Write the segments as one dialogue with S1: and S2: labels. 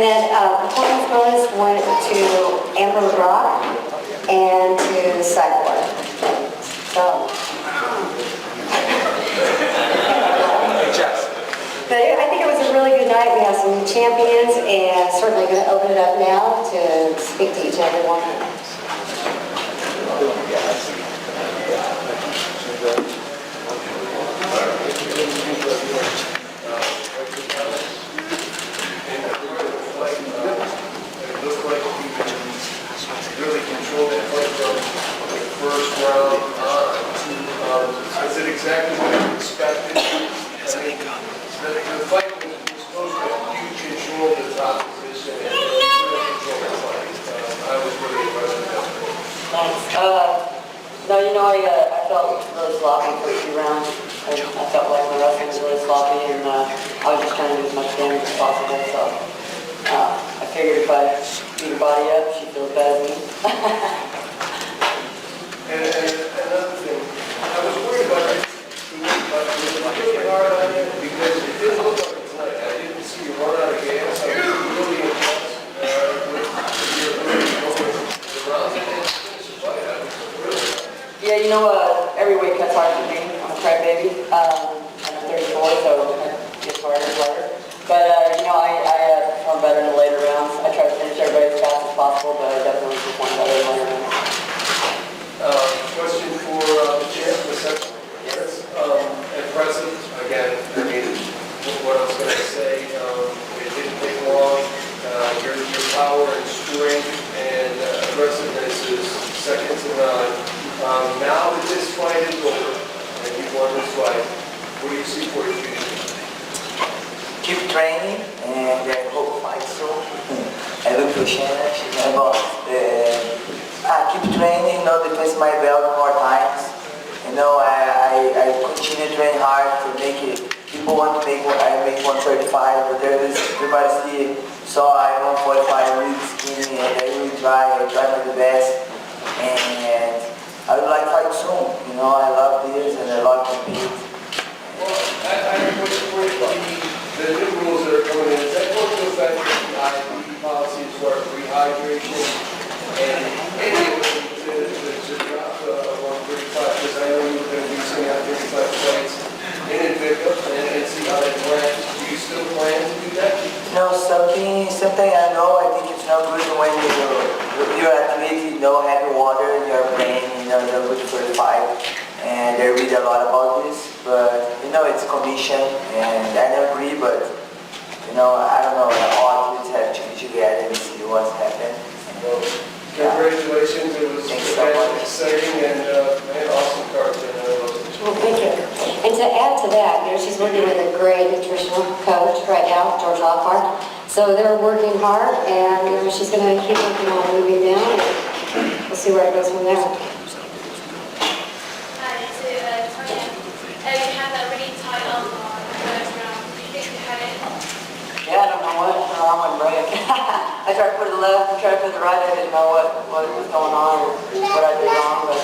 S1: And then performance bonus went to Amber Rock and to Cyborg. So. But I think it was a really good night. We have some champions, and certainly going to open it up now to speak to each and every one.
S2: Really controlled that fight from the first round on. Is it exactly what you expected? The fight was supposed to have huge control of the top position and really control the fight. I was really impressed with that.
S3: Thanks. No, you know, I felt really sloppy for a few rounds. I felt like my wrestling was really sloppy, and I was just trying to do as much damage as possible. So I figured if I beat her body up, she feels bad as me.
S2: And another thing, I was worried about it. But it was really hard on you because it didn't look like a play. I didn't see you run out of gas. I was really impressed with your ability to go the rounds and finish the fight. I was really impressed.
S3: Yeah, you know, every weight cut's hard for me. I'm a crybaby. I'm 34, so it gets harder and harder. But, you know, I perform better in the later rounds. I try to finish everybody as fast as possible, but I definitely perform better in the later rounds.
S2: Question for the champ, the second. Yes. Impressive. Again, I mean, what I was going to say, it didn't take long. Your power and strength and aggressiveness is second to none. Now that this fight is over and you've won this fight, what do you see for your future?
S4: Keep training and I hope to fight soon. I look for Shanna, she's my boss. Keep training, defend my belt more times. I continue to train hard to make it. People want to make I make 135, but everybody saw I 145 really skinny, and I really try my best. And I would like to fight soon. I love this and I love to compete.
S2: Well, I the new rules that are coming in, is that going to affect the IB policy as far as rehydration and any ability to drop 135? Because I know you were going to be seeing out 35 fights in Invicta and see how that plans. Do you still plan to do that?
S4: Something I know. I think it's not good when you're athlete, heavy water in your brain, you're good for the fight. And I read a lot about this, but it's commission, and I don't agree, but I don't know, all athletes have to be together and see what's happening.
S2: Well, congratulations, it was exciting and awesome card.
S1: Well, thank you. And to add to that, she's working with a great nutritional coach right now, George Lockhart. So they're working hard, and she's going to keep working on moving down, and we'll see where it goes from there.
S3: Yeah, I don't know what. My arm went break. I tried to put it left and tried to put it right. I didn't know what was going on or what I did wrong, but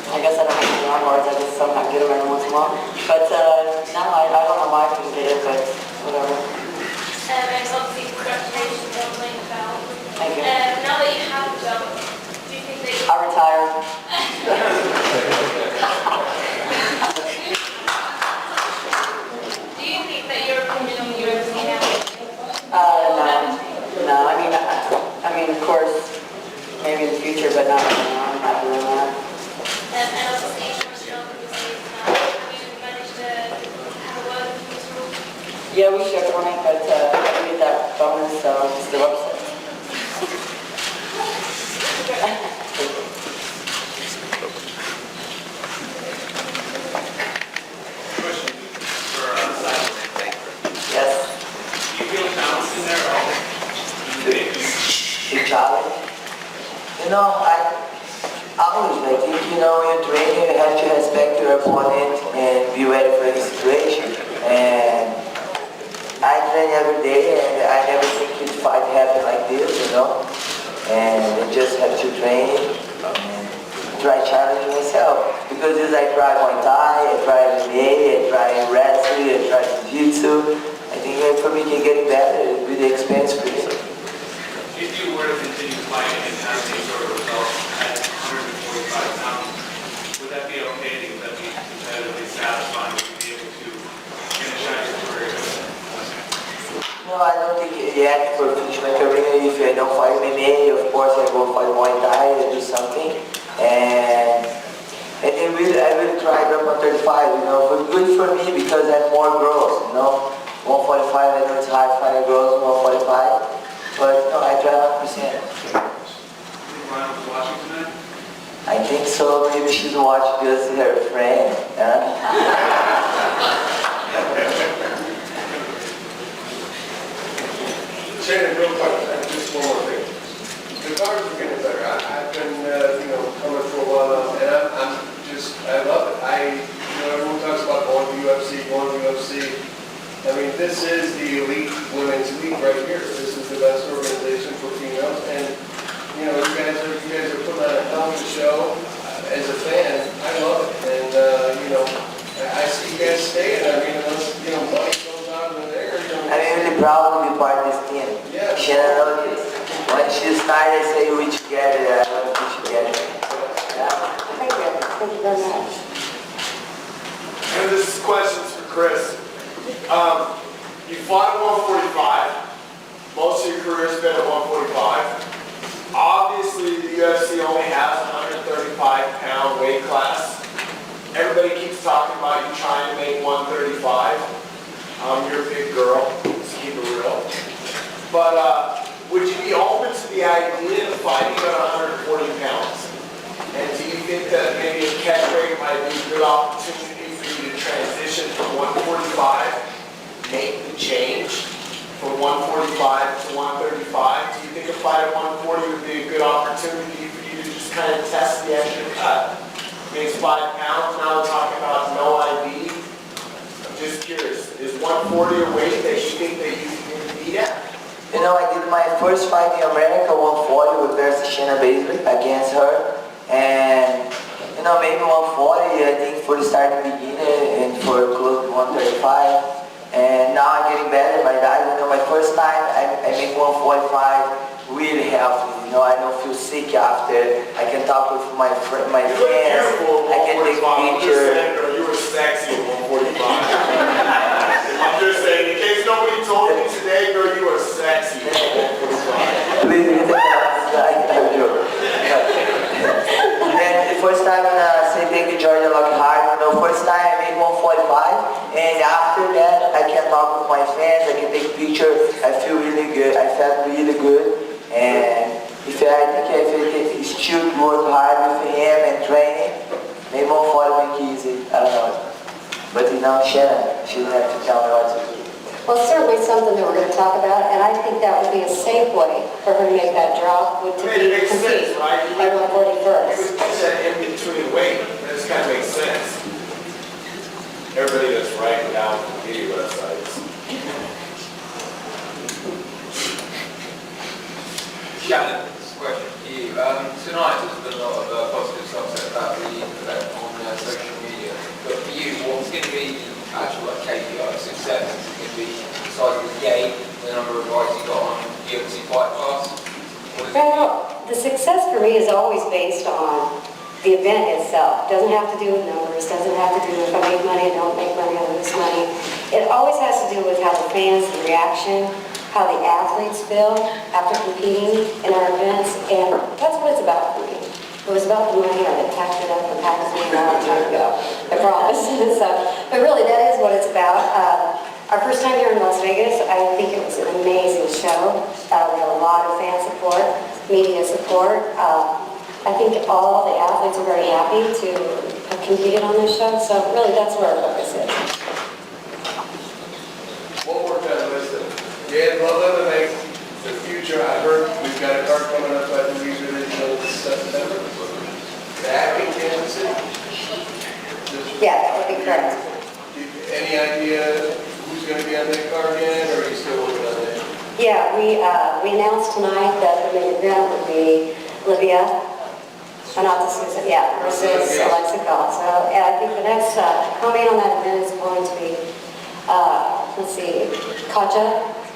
S3: I guess I don't have any arm bars. I just somehow get them every once in a while. But no, I don't know why I couldn't get it, but whatever.
S5: And obviously, congratulations on winning the belt.
S3: Thank you.
S5: Now that you have the belt, do you think that you...
S3: I retire.
S5: Do you think that your opinion on the UFC now?
S3: No. I mean, of course, maybe in the future, but not right now. I'm happy with that.
S5: And obviously, you're strong with the States now. Have you managed to have a word with this rule?
S3: Yeah, we shook on it, but I didn't get that bonus, so I'm still upset. Yes.
S6: Do you feel a balance in there?
S4: The challenge. I think, in training you have to respect your opponent and be ready for any situation. And I train every day, and I never think this fight happen like this, And I just have to train and try challenging myself. Because as I try Muay Thai, I try MMA, I try wrestling, I try Jiu-Jitsu. I think for me to get better, it would be the experience for me.
S6: If you were to continue fighting and have these sort of results at 145 pounds, would that be okay? Would that be competitively satisfying? Would you be able to finish out your career?
S4: No, I don't think yet for finish my career. If I don't fight MMA, of course I go fight Muay Thai and do something. And I will try to 135, you know, but good for me because I'm more gross, you know. 145, I know it's hard to fight a girls, 145, but no, I try 100%.
S6: Ronald was watching tonight?
S4: I think so, maybe she's watching because her friend,
S2: Shannon, real quick, just one more thing. The cards are getting better. I've been, coming for a while now, and I love it. Everyone talks about going to UFC. I mean, this is the elite women's league right here. This is the best organization for females, and you guys are putting on a hell of a show. As a fan, I love it, and I see you guys staying. I mean, unless money goes out in the air.
S4: I'm really proud to be part of this team.
S2: Yeah.
S4: Shannon knows this. When she started, I say we together, I want to be together. Yeah.
S1: Thank you. Thank you very much.
S7: And this is questions for Chris. You fought at 145. Most of your career has been at 145. Obviously, the UFC only has a 135-pound weight class. Everybody keeps talking about you trying to make 135. You're a big girl, let's keep it real. But would you be open to the idea of fighting at 140 pounds? And do you think that maybe a catch weight might be a good opportunity for you to transition from 145, make the change from 145 to 135? Do you think a fight at 140 would be a good opportunity for you to just kind of test the extra cut? I mean, it's 5 pounds, now we're talking about no IB. I'm just curious, is 140 a weight that you think that you can beat at?
S4: You know, I did my first fight in America, 140 with versus Shayna Baszler against her. And, maybe 140, I think for the starting beginner and for close to 135. And now I'm getting better by that. My first time I make 145 really healthy. I don't feel sick after. I can talk with my friends. I can take pictures.
S7: You were sexy at 145. I'm just saying, in case nobody told you today, girl, you were sexy at 145.
S4: Please, you think I'm joking. Then the first time I thank you, Georgia Lockhart. First time I made 145, and after that I can talk with my fans. I can take pictures. I feel really good. I felt really good, and I think if still work hard with him and training, maybe 140 make it easy. I don't know, but Shannon, she will have to tell me what to do.
S1: Well, it's certainly something that we're going to talk about, and I think that would be a safe way for her to make that drop, would to
S7: It
S1: be
S7: makes sense,
S1: compete
S7: right?
S1: at 140
S7: It
S1: first.
S7: was just that in between weight. That just kind of makes sense. Everybody that's writing down video websites.
S8: Shannon, this question for you. Tonight there's been a lot of positive stuff said about the event on social media. But for you, what's going to be the actual KPI of success? Is it going to be the size of the gate, the number of fights you got on UFC Fight Pass?
S1: The success for me is always based on the event itself. Doesn't have to do with numbers, doesn't have to do with if I make money, I don't make money, I lose money. It always has to do with how the fans, the reaction, how the athletes feel after competing in our events, and that's what it's about for me. It was about the money. I packed it up and packed it a long time ago, I promise. But really, that is what it's about. Our first time here in Las Vegas, I think it was an amazing show. We had a lot of fan support, media support. I think all the athletes are very happy to have competed on this show, so really that's where our focus is.
S2: One more time, listen. Yeah, LUB-MMA, the future, I heard we've got a card coming up, I believe it is in September. Back in Kansas City.
S1: Yeah, that would be correct.
S2: Any idea who's going to be on that card yet, or are you still working on that?
S1: Yeah, we announced tonight that the main event would be Libya, versus Alexa Call. So I think the next coming on that event is going to be let's see, Katja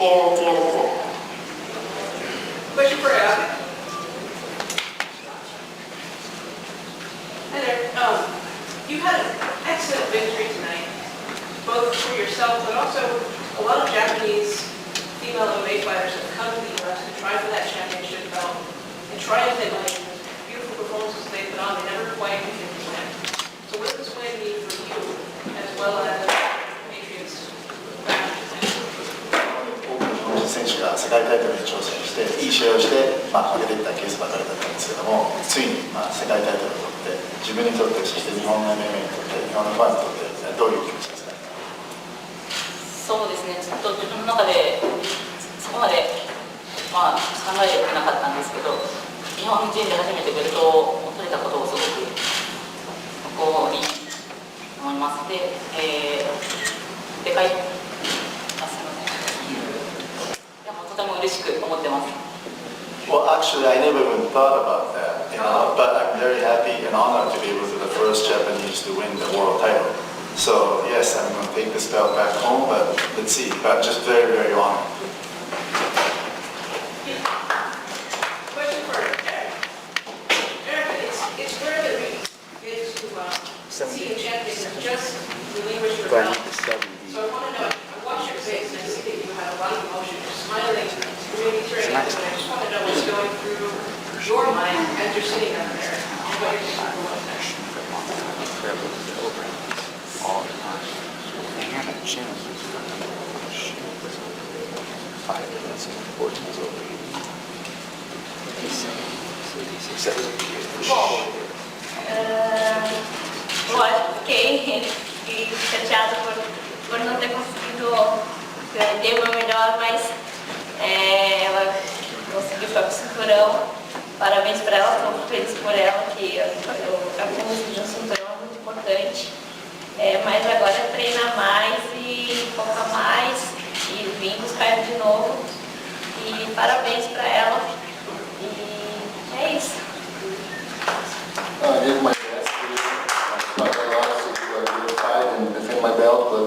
S1: and Deanna Bennett.
S9: Question for Abby. Hi there. You had an excellent victory tonight, both for yourself, but also a lot of Japanese female MMA fighters have come to the U.S. to try for that championship belt and try and hit like beautiful performances they put on. They never quite get the win. So what does this win mean for you, as well as Patriots?
S10: 選手が世界タイトルに挑戦して、いい試合をして、負けていったケースばかりだったんですけども、ついに世界タイトルを取って、自分にとって、そして日本の MMA にとって、日本のファンにとって、どういう気持ちですか？
S11: そうですね、ちょっと自分の中で、そこまで、考えてなかったんですけど、日本人で初めてベルトを取れたことをすごく誇りに思います。でかい。
S10: Well, actually, I never even thought about that, but I'm very happy and honored to be able to be the first Japanese to win the world title. So yes, I'm going to take this belt back home, but let's see. But just very, very honored.
S9: Question for Eric. Eric, it's rare that we get to see a champion that just relinquished your belt. So I want to know, I watched your face and I see that you had a lot of emotion. You're smiling, you're maybe tearing up, but I just want to know what's going through your mind as you're sitting down there and what you're thinking for what's next.
S5: Lógico, fiquei chateada por não ter conseguido ter o meu melhor, mas ela conseguiu ficar com o cinturão. Parabéns para ela, estou feliz por ela, que eu consegui um cinturão muito importante. Mas agora é treinar mais e focar mais e vir buscar de novo. E parabéns para ela. E é isso.
S12: I did my best. I lost to fight and defend my belt, but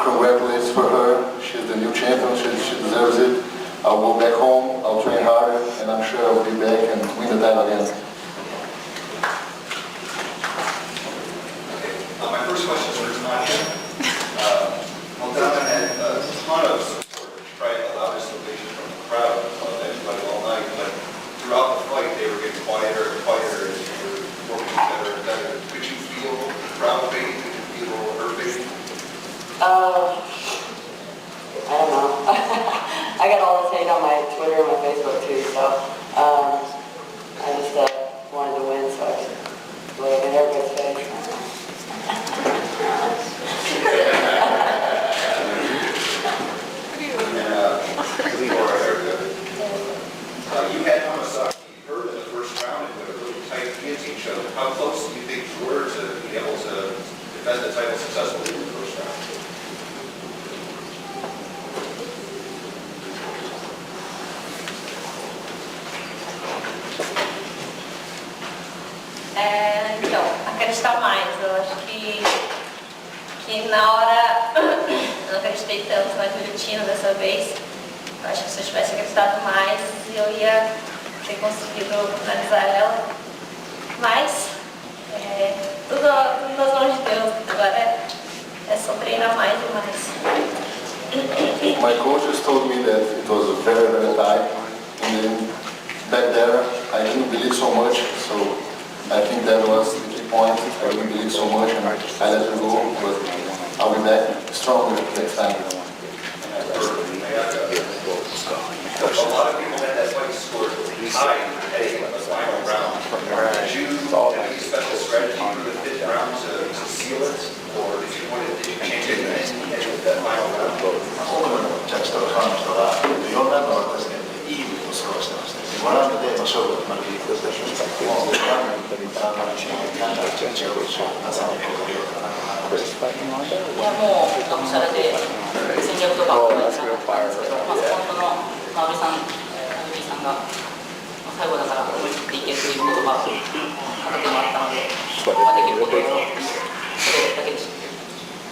S12: congratulations for her. She's the new champion. She deserves it. I'll go back home. I'll train harder, and I'm sure I'll be back and win the title again.
S13: My first question is for Tanya. Moldova had a ton of support, right? A lot of salvation from the crowd of everybody all night, but throughout the fight, they were getting quieter and quieter as you were working better and better. Could you feel the crowd fading? Could you feel her fading?
S3: I don't know. I got all this hate on my Twitter and my Facebook too, so I just wanted to win so I could blow up in everybody's face.
S13: You had Hamasaki hurt in the first round and a really tight guillotine show. How close do you think you were to be able to defend the title successfully in the first round?
S5: Então, acreditar mais. Eu acho que na hora eu não acreditei tanto na guilhotina dessa vez. Eu acho que se eu tivesse acreditado mais, eu ia ter conseguido finalizar ela. Mas tudo nas mãos de Deus. Agora é só treinar mais e mais.
S12: My coaches told me that it was very, very tight, and then back there I didn't believe so much, so I think that was the key point. I didn't believe so much and I let her go, but I'll be back stronger next time.
S13: A lot of people had that fight scored high heading into the final round. Did you have any special strategy for the fifth round to seal it, or did you change it in that final round?
S10: ジャッジとかファンの人が4ラウンドは確かにいい部分をスコアしてましたね。5ラウンドで勝負が決まるビッグだったんですけども、5ラウンドに何がジャッジがまさにこういうかな。
S11: いやもう、がむしゃらで戦略とかを考えてなかったんですけど、そこの阿部さんが最後だから思い切っていけという言葉をかけてもらったので、できることをそれだけでした。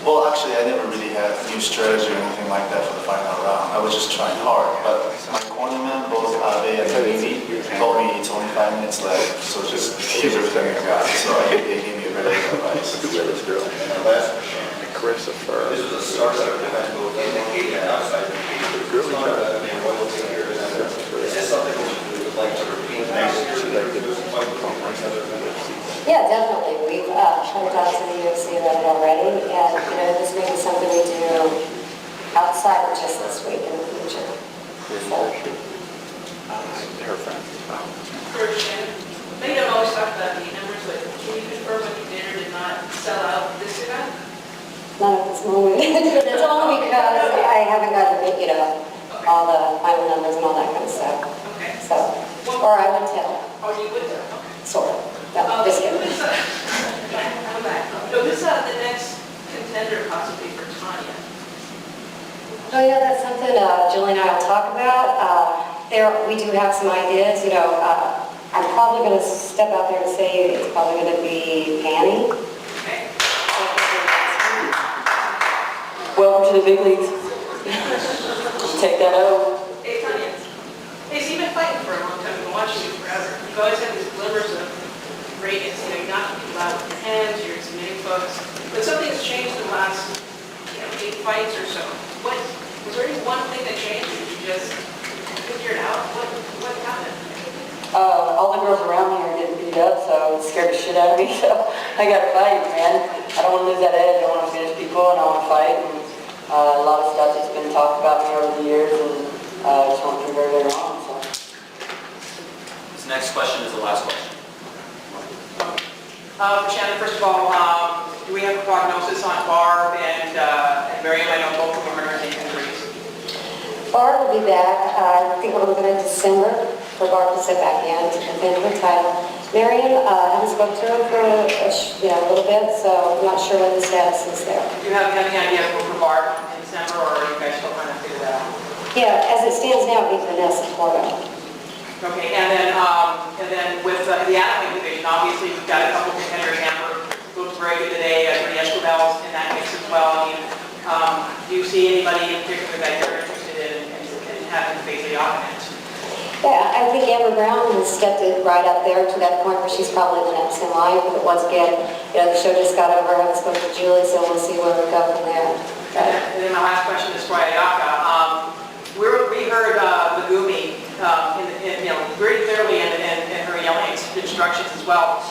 S10: Well, actually, I never really really had new strategy or anything like that for the final round. I was just trying hard, but my cornerman, both Abe and Mimi, told me it's only 5 minutes left, so just give everything you got. So they gave me a very good advice.
S13: And the last question.
S14: Christopher.
S13: This is a startup event, both in the cage and outside the cage. It's not about being royalty here. Is this something we would like to repeat next year?
S1: Yeah, definitely. We've talked to the UFC about it already, and this may be something we do outside of just this week in the future. So.
S14: Her friend.
S9: They don't always talk about the numbers, but can you confirm when you did or did not sell out this event?
S1: Not at this moment, but it's only because I haven't gotten, all the final numbers and all that kind of stuff.
S9: Okay.
S1: So, or I would tell,
S9: Oh, you would though?
S1: sort of. No, just kidding.
S9: So who's the next contender possibly for Tanya?
S1: Oh yeah, that's something Julie and I will talk about. We do have some ideas. I'm probably going to step out there and say it's probably going to be Panny.
S9: Okay.
S3: Welcome to the big leagues. Take that out.
S9: Hey, Tanya. Hey, so you've been fighting for a long time. I've been watching you forever. You've always had these glimmers of greatness. You're knocking people out with your hands, you're submitting folks. But something's changed in the last 8 fights or so. Was there any one thing that changed? Did you just figure it out? What happened?
S3: All the girls around me are getting beat up, so it scared the shit out of me. So I got to fight, man. I don't want to lose that edge. I want to finish people, and I want to fight. And, a lot of stuff that's been talked about me over the years, and I just want to prove everybody wrong. So.
S15: This next question is the last question.
S16: Shannon, first of all, do we have a prognosis on Barb and Miriam? I know both of them are going to take injuries.
S1: Barb will be back. I think we're looking at December for Barb to sit back in to defend her title. Marion, I haven't spoken to her for a little bit, so I'm not sure what the status is there.
S16: Do you have any idea for Barb in December, or are you guys still trying to figure that out?
S1: Yeah, as it stands now, it'd be Vanessa Porto.
S16: Okay, and then with the athlete division, obviously we've got a couple contenders. Amber looked very good today. Brittany Escobar's in that mix as well. I mean, do you see anybody in particular that you're interested in having to face the opponent?
S1: Yeah, I think Amber Brown has stepped it right up there to that point where she's probably the next in line. But once again, the show just got over. I haven't spoken to Julie, so we'll see where we go from there.
S16: And then my last question is for Ayaka. We heard Megumi very clearly in her yelling instructions as well.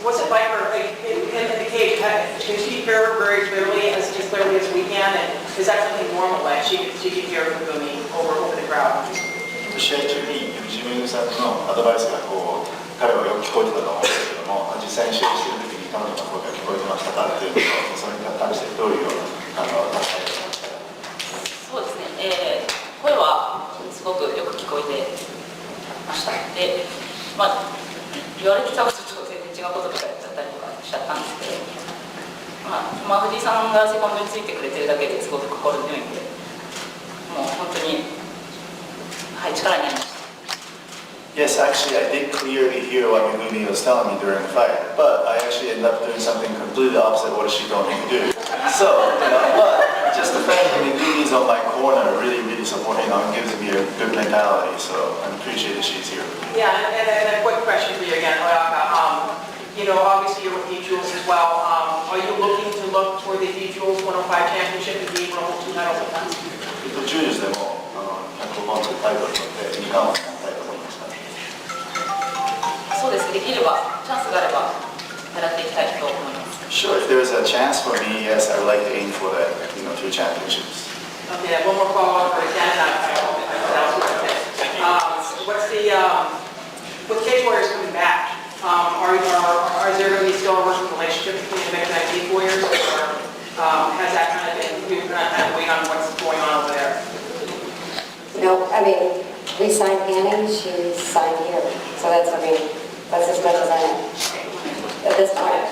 S16: What's it like for her in the cage? Can she hear very clearly as clearly as we can? And is that something normal? Like she can hear Megumi over the crowd?
S10: 試合中にジムさんのアドバイスが彼はよく聞こえてたと思うんですけども、実際に試合している時に彼女の声が聞こえてましたかっていうのと、それに関してどういうような対応をしましたか？
S11: そうですね、声はすごくよく聞こえてました。で、言われてたことと全然違うこととかやっちゃったりとかしちゃったんですけど、藤井さんがセコンドについてくれてるだけですごく心強いんで、もう本当に。力になりました。
S10: Yes, actually, I did clearly hear what Megumi was telling me during the fight, but I actually ended up doing something completely opposite of what she told me to do. So, but just the fact that Megumi is on my corner really supporting, gives me a good mentality. So I appreciate that she's here.
S16: Yeah, and a quick question for you again, Oyaka. Obviously you're with D-Jules as well. Are you looking to look for the D-Jules 105 championship and be able to hold 2 titles at once?
S10: ジュースでも100ポンドタイトル取って2冠を取りたいと思いました。
S11: そうです。できればチャンスがあれば狙っていきたいと思います。
S10: Sure, if there is a chance for me, yes, I would like to aim for that, 2 championships.
S16: Okay, one more follow-up for Ken. With Cage Warriors coming back, is there going to be still a working relationship between Invicta and Cage Warriors, or has that kind of been, you're kind of waiting on what's going on over there?
S1: We signed Annie, she signed here. So that's as much as I know at this point.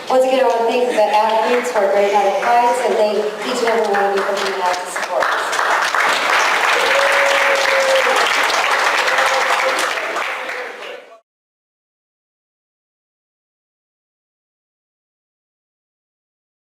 S1: Once again, I want to thank the athletes for a great night of fights, and thank each and every one of you for being out to support us.